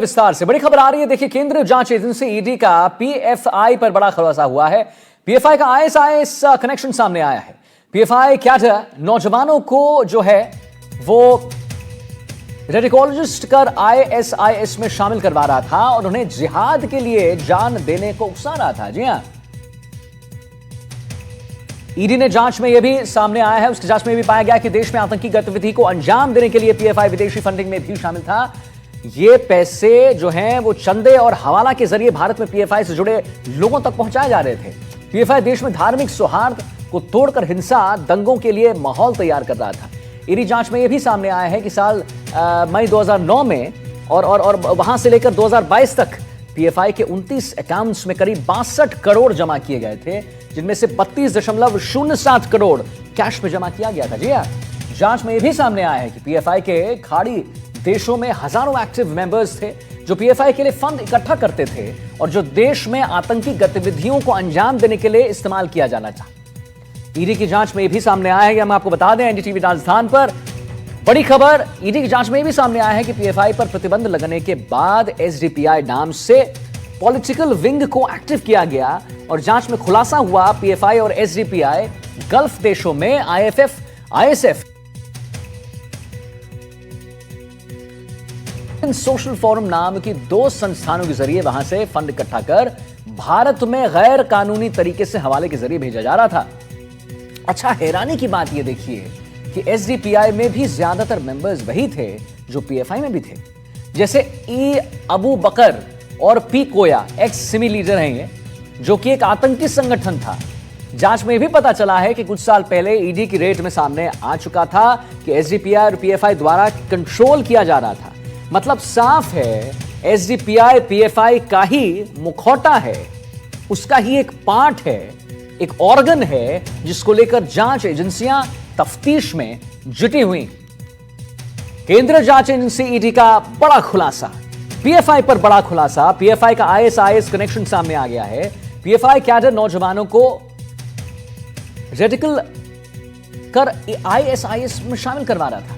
विस्तार से बड़ी खबर आ रही है। देखिए, केंद्रीय जांच एजेंसी ईडी का पीएफआई पर बड़ा खुलासा हुआ है। पीएफआई का आईएसआईएस कनेक्शन सामने आया है। पीएफआई कैडर नौजवानों को जो है वो रेडिकोलॉजिस्ट कर आईएसआईएस में शामिल करवा रहा था और उन्हें जिहाद के लिए जान देने को उकसा रहा था। जी हां, ईडी ने जांच में यह भी सामने आया है, उसकी जांच में भी पाया गया कि देश में आतंकी गतिविधि को अंजाम देने के लिए पीएफआई विदेशी फंडिंग में भी शामिल था। ये पैसे जो हैं वो चंदे और हवाला के जरिए भारत में पीएफआई से जुड़े लोगों तक पहुंचाए जा रहे थे। पीएफआई देश में धार्मिक सौहार्द को तोड़कर हिंसा, दंगों के लिए माहौल तैयार कर रहा था। ईडी जांच में यह भी सामने आया है कि साल मई 2009 में और वहां से लेकर 2022 तक पीएफआई के 29 अकाउंट्स में करीब 62 करोड़ जमा किए गए थे, जिनमें से 32.07 करोड़ कैश में जमा किया गया था। जी हां, जांच में यह भी सामने आया है कि पीएफआई के खाड़ी देशों में हजारों एक्टिव मेंबर्स थे जो पीएफआई के लिए फंड इकट्ठा करते थे और जो देश में आतंकी गतिविधियों को अंजाम देने के लिए इस्तेमाल किया जाना था। ईडी की जांच में यह भी सामने आया है कि हम आपको बता दें, एनडीटीवी राजस्थान पर बड़ी खबर। ईडी की जांच में यह भी सामने आया है कि पीएफआई पर प्रतिबंध लगने के बाद एसडीपीआई नाम से पॉलिटिकल विंग को एक्टिव किया गया और जांच में खुलासा हुआ पीएफआई और एसडीपीआई गल्फ देशों में आईएफएफ, आईएसएफ, सोशल फोरम नाम की 2 संस्थानों के जरिए वहां से फंड इकट्ठा कर भारत में गैर कानूनी तरीके से हवाले के जरिए भेजा जा रहा था। अच्छा, हैरानी की बात यह देखिए कि एसडीपीआई में भी ज्यादातर मेंबर्स वही थे जो पीएफआई में भी थे, जैसे ई अबू बकर और पी कोया, एक्स सिमी लीडर हैं ये, जो कि एक आतंकी संगठन था। जांच में भी पता चला है कि कुछ साल पहले ईडी की रेड में सामने आ चुका था कि एसडीपीआई और पीएफआई द्वारा कंट्रोल किया जा रहा था। मतलब साफ है, एसडीपीआई पीएफआई का ही मुखौटा है, उसका ही एक पार्ट है, एक ऑर्गन है जिसको लेकर जांच एजेंसियां तफ्तीश में जुटी हुई। केंद्रीय जांच एजेंसी ईडी का बड़ा खुलासा, पीएफआई पर बड़ा खुलासा। पीएफआई का आईएसआईएस कनेक्शन सामने आ गया है। पीएफआई कैडर नौजवानों को रेडिकल कर आईएसआईएस में शामिल करवा रहा था।